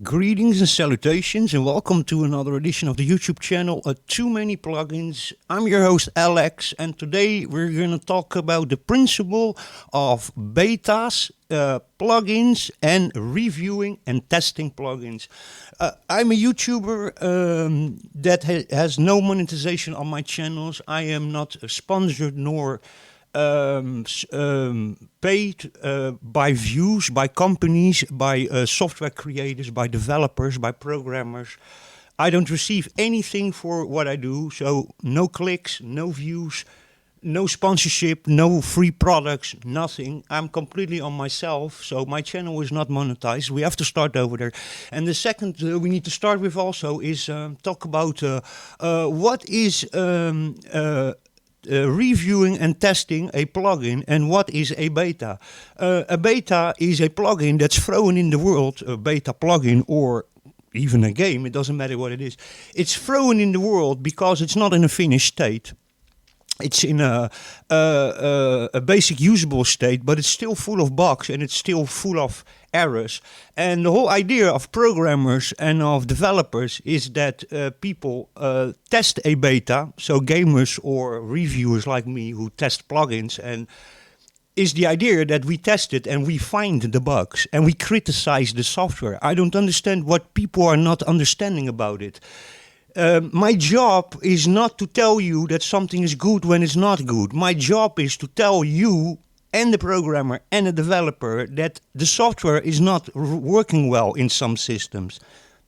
Greetings and salutations, and welcome to another edition of the YouTube channel, Too Many Plugins. I'm your host Alex, and today we're going to talk about the principle of betas, plugins, and reviewing and testing plugins. I'm a YouTuber that has no monetization on my channels. I am not sponsored nor paid by views, by companies, by software creators, by developers, by programmers. I don't receive anything for what I do, so no clicks, no views, no sponsorship, no free products, nothing. I'm completely on myself, so my channel is not monetized. We have to start over there. And the second we need to start with also is talk about what is reviewing and testing a plugin and what is a beta. A beta is a plugin that's thrown in the world, a beta plugin or even a game, it doesn't matter what it is. It's thrown in the world because it's not in a finished state. It's in a basic usable state, but it's still full of bugs and it's still full of errors. And the whole idea of programmers and of developers is that people test a beta, so gamers or reviewers like me who test plugins, and is the idea that we test it and we find the bugs and we criticize the software. I don't understand what people are not understanding about it. My job is not to tell you that something is good when it's not good. My job is to tell you and the programmer and the developer that the software is not working well in some systems.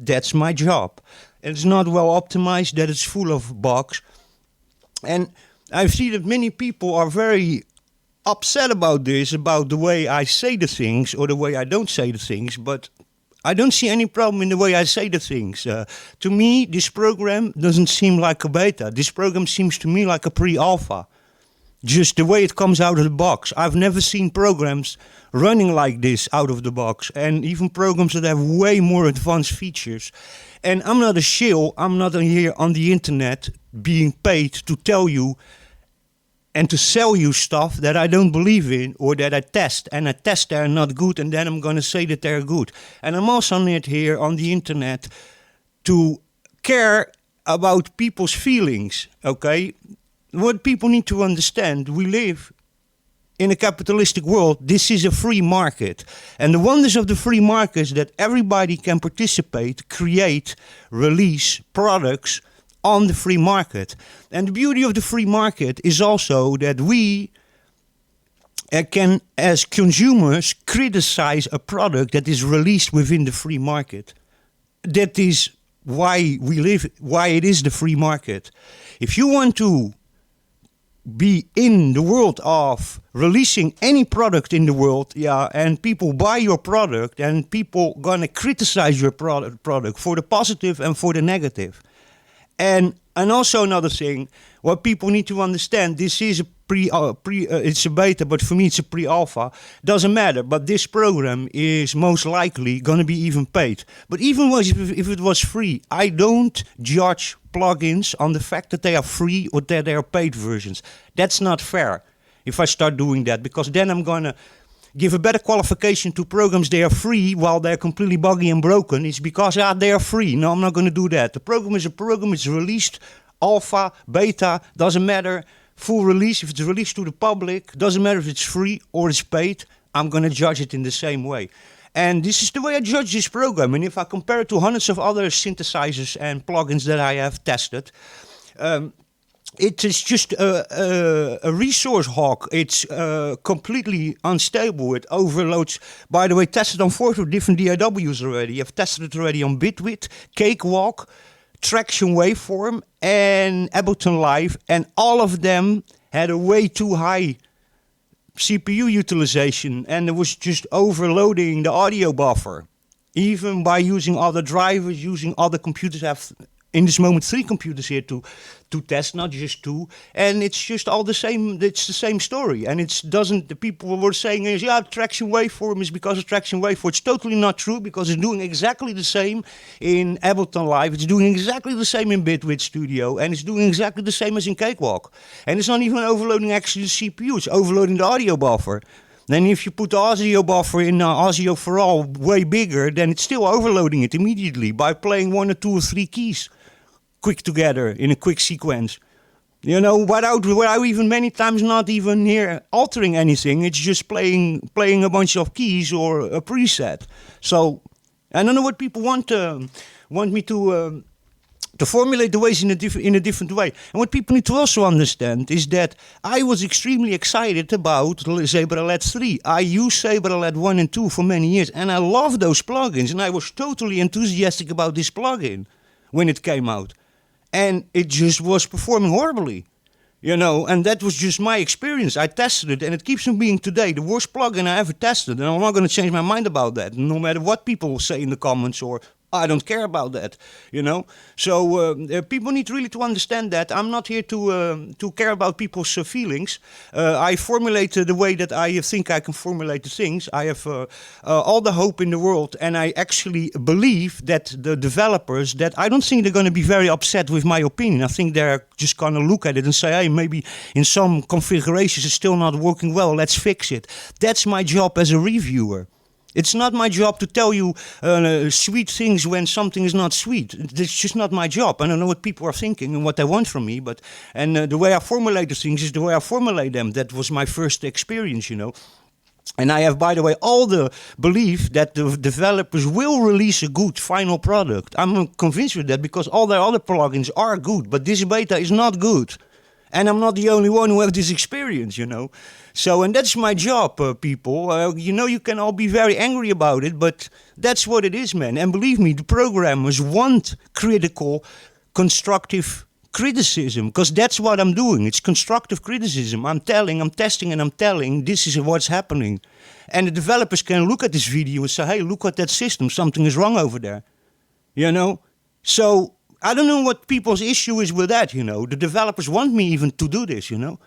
That's my job. It's not well optimized, that it's full of bugs. And I see that many people are very upset about this, about the way I say the things or the way I don't say the things, but I don't see any problem in the way I say the things. To me, this program doesn't seem like a beta. This program seems to me like a pre-alpha. Just the way it comes out of the box. I've never seen programs running like this out of the box. And even programs that have way more advanced features. And I'm not a shill. I'm not here on the internet being paid to tell you and to sell you stuff that I don't believe in or that I test. And I test they're not good and then I'm going to say that they're good. And I'm also not here on the internet to care about people's feelings, okay? What people need to understand, we live in a capitalistic world. This is a free market. And the wonders of the free market is that everybody can participate, create, release products on the free market. And the beauty of the free market is also that we can, as consumers, criticize a product that is released within the free market. That is why we live, why it is the free market. If you want to be in the world of releasing any product in the world, and people buy your product and people gonna criticize your product for the positive and for the negative. And also another thing, what people need to understand, this is a it's a beta, but for me it's a pre-alpha. Doesn't matter, but this program is most likely going to be even paid. But even if it was free, I don't judge plugins on the fact that they are free or that they are paid versions. That's not fair if I start doing that, because then I'm going to give a better qualification to programs they are free while they're completely buggy and broken. It's because they are free. No, I'm not going to do that. The program is a program. It's released, alpha, beta, doesn't matter. Full release, if it's released to the public, doesn't matter if it's free or it's paid, I'm going to judge it in the same way. And this is the way I judge this program. And if I compare it to hundreds of other synthesizers and plugins that I have tested, it is just a resource hog. It's completely unstable. It overloads. By the way, tested on 4 different DAWs already. I've tested it already on Bitwit, Cakewalk, Traction Waveform, and Ableton Live. And all of them had a way too high CPU utilization. And it was just overloading the audio buffer. Even by using other drivers, using other computers. I have in this moment 3 computers here to test, not just 2, and it's just all the same. It's the same story, and it doesn't. The people were saying is traction waveform is because of traction waveform. It's totally not true, because it's doing exactly the same in Ableton Live. It's doing exactly the same in Bitwit Studio, and it's doing exactly the same as in Cakewalk. And it's not even overloading actually the CPU. It's overloading the audio buffer. Then if you put the audio buffer in Audio for All way bigger, then it's still overloading it immediately by playing 1 or 2 or 3 keys quick together in a quick sequence. You know, without even many times not even here altering anything. It's just playing a bunch of keys or a preset. So I don't know what people want me to formulate the ways in a different way. And what people need to also understand is that I was extremely excited about ZebraLAD 3. I used ZebraLAD 1 and 2 for many years, and I love those plugins, and I was totally enthusiastic about this plugin when it came out. And it just was performing horribly, you know, and that was just my experience. I tested it, and it keeps on being today the worst plugin I ever tested, and I'm not going to change my mind about that, no matter what people say in the comments, or I don't care about that, you know. So people need really to understand that. I'm not here to care about people's feelings. I formulate the way that I think I can formulate the things. I have all the hope in the world, and I actually believe that the developers, that I don't think they're going to be very upset with my opinion. I think they're just going to look at it and say, hey, maybe in some configurations it's still not working well, let's fix it. That's my job as a reviewer. It's not my job to tell you sweet things when something is not sweet. It's just not my job. I don't know what people are thinking and what they want from me, but the way I formulate the things is the way I formulate them. That was my first experience, you know. And I have, by the way, all the belief that the developers will release a good final product. I'm convinced with that because all their other plugins are good, but this beta is not good. And I'm not the only one who have this experience, you know. So, and that's my job, people. You know, you can all be very angry about it, but that's what it is, man. And believe me, the programmers want critical, constructive criticism, because that's what I'm doing. It's constructive criticism. I'm testing, and I'm telling, this is what's happening. And the developers can look at this video and say, hey, look at that system. Something is wrong over there, you know. So I don't know what people's issue is with that, you know. The developers want me even to do this, you know.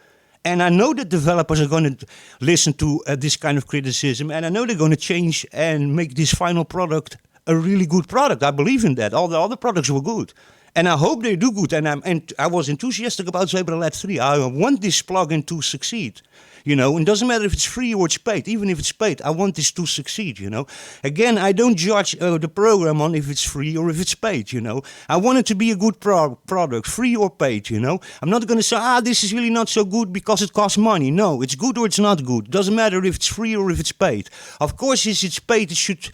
And I know that developers are going to listen to this kind of criticism, and I know they're going to change and make this final product a really good product. I believe in that. All the other products were good. And I hope they do good. And I was enthusiastic about ZebraLAD 3. I want this plugin to succeed. You know, and it doesn't matter if it's free or it's paid. Even if it's paid, I want this to succeed, you know. Again, I don't judge the program on if it's free or if it's paid, you know. I want it to be a good product, free or paid, you know. I'm not going to say, this is really not so good because it costs money. No, it's good or it's not good. It doesn't matter if it's free or if it's paid. Of course, if it's paid, it should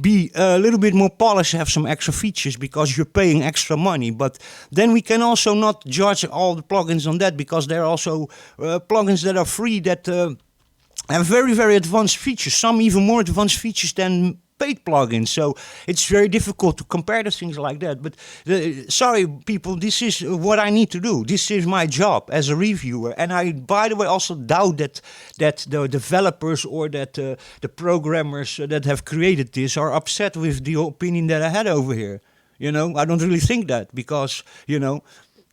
be a little bit more polished, have some extra features because you're paying extra money. But then we can also not judge all the plugins on that, because there are also plugins that are free that have very, very advanced features, some even more advanced features than paid plugins. So it's very difficult to compare the things like that. But sorry, people, this is what I need to do. This is my job as a reviewer. And I, by the way, also doubt that the developers or that the programmers that have created this are upset with the opinion that I had over here. You know, I don't really think that, because, you know,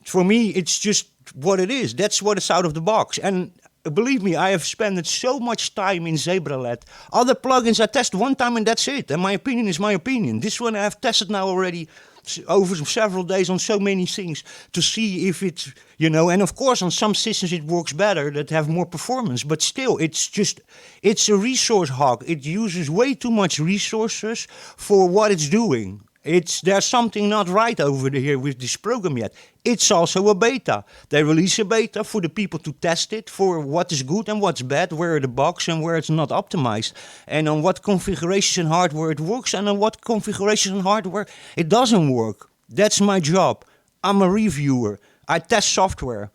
for me, it's just what it is. That's what is out of the box. And believe me, I have spent so much time in ZebraLAD. Other plugins I test one time and that's it. And my opinion is my opinion. This one I have tested now already over several days on so many things to see if it, you know, and of course on some systems it works better that have more performance, but still it's a resource hog. It uses way too much resources for what it's doing. There's something not right over here with this program yet. It's also a beta. They release a beta for the people to test it for what is good and what's bad, where are the bugs and where it's not optimized, and on what configurations and hardware it works and on what configurations and hardware it doesn't work. That's my job. I'm a reviewer. I test software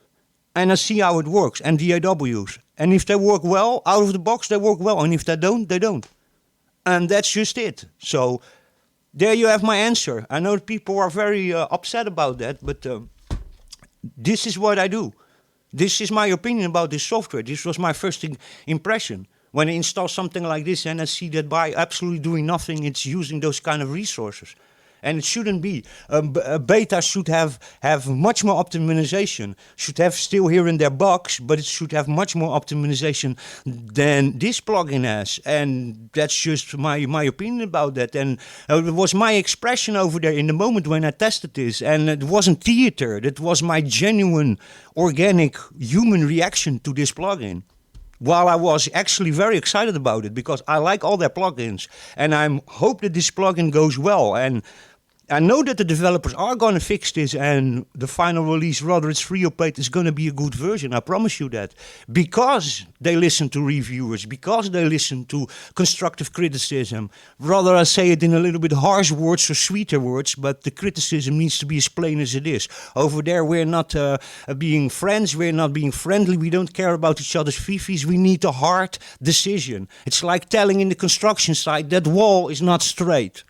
and I see how it works and DAWs. And if they work well, out of the box, they work well. And if they don't, they don't. And that's just it. So there you have my answer. I know people are very upset about that, but this is what I do. This is my opinion about this software. This was my first impression. When I install something like this and I see that by absolutely doing nothing, it's using those kind of resources. And it shouldn't be. A beta should have much more optimization. Should have still here and there bugs, but it should have much more optimization than this plugin has. And that's just my opinion about that. And it was my expression over there in the moment when I tested this. And it wasn't theater. That was my genuine, organic, human reaction to this plugin. while I was actually very excited about it because I like all their plugins and I hope that this plugin goes well. And I know that the developers are going to fix this and the final release, whether it's free or paid, is going to be a good version. I promise you that. Because they listen to reviewers, because they listen to constructive criticism. Rather, I say it in a little bit harsh words or sweeter words, but the criticism needs to be as plain as it is. Over there, we're not being friends, we're not being friendly, we don't care about each other's fifis, we need a hard decision. It's like telling in the construction site that wall is not straight.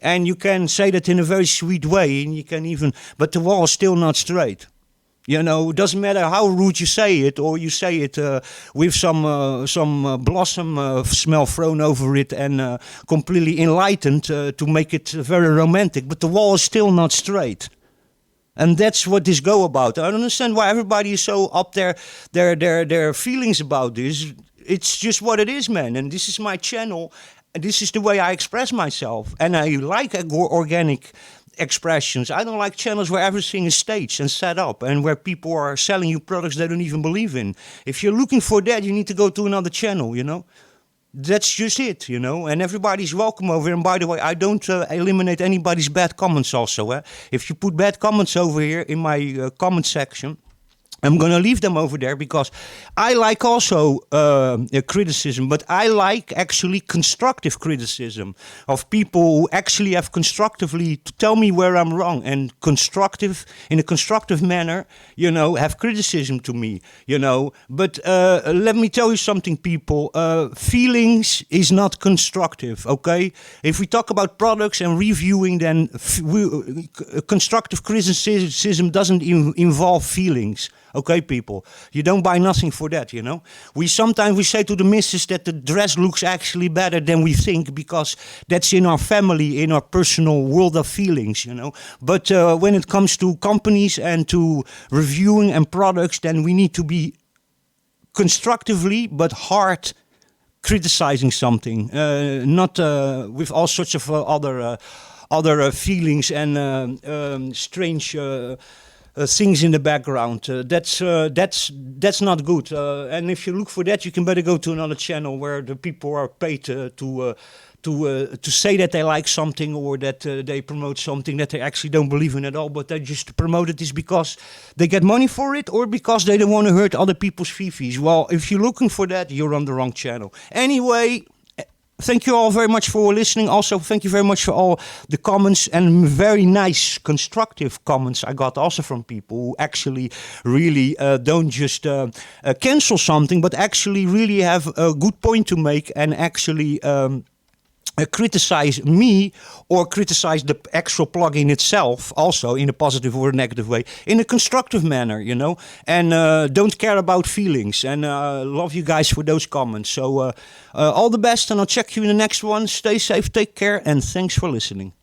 And you can say that in a very sweet way, and you can even, but the wall is still not straight. You know, it doesn't matter how rude you say it, or you say it with some blossom smell thrown over it and completely enlightened to make it very romantic. But the wall is still not straight. And that's what this go about. I don't understand why everybody is so up their feelings about this. It's just what it is, man. And this is my channel. This is the way I express myself. And I like organic expressions. I don't like channels where everything is staged and set up and where people are selling you products they don't even believe in. If you're looking for that, you need to go to another channel, you know. That's just it, you know. And everybody's welcome over here. And by the way, I don't eliminate anybody's bad comments also. If you put bad comments over here in my comment section, I'm going to leave them over there because I like also criticism, but I like actually constructive criticism of people who actually have constructively to tell me where I'm wrong and constructive, in a constructive manner, you know, have criticism to me, you know. But let me tell you something, people. Feelings is not constructive, okay? If we talk about products and reviewing, then constructive criticism doesn't involve feelings. Okay, people, you don't buy nothing for that, you know. Sometimes we say to the missus that the dress looks actually better than we think because that's in our family, in our personal world of feelings, you know. But when it comes to companies and to reviewing and products, then we need to be constructively but hard criticizing something, not with all sorts of other feelings and strange things in the background. That's not good. And if you look for that, you can better go to another channel where the people are paid to say that they like something or that they promote something that they actually don't believe in at all, but they just promote it is because they get money for it or because they don't want to hurt other people's fifis. Well, if you're looking for that, you're on the wrong channel. Anyway, thank you all very much for listening. Also, thank you very much for all the comments and very nice, constructive comments I got also from people who actually really don't just cancel something, but actually really have a good point to make and actually criticize me or criticize the actual plugin itself also in a positive or a negative way, in a constructive manner, you know, and don't care about feelings. And love you guys for those comments. So all the best, and I'll check you in the next one. Stay safe, take care, and thanks for listening.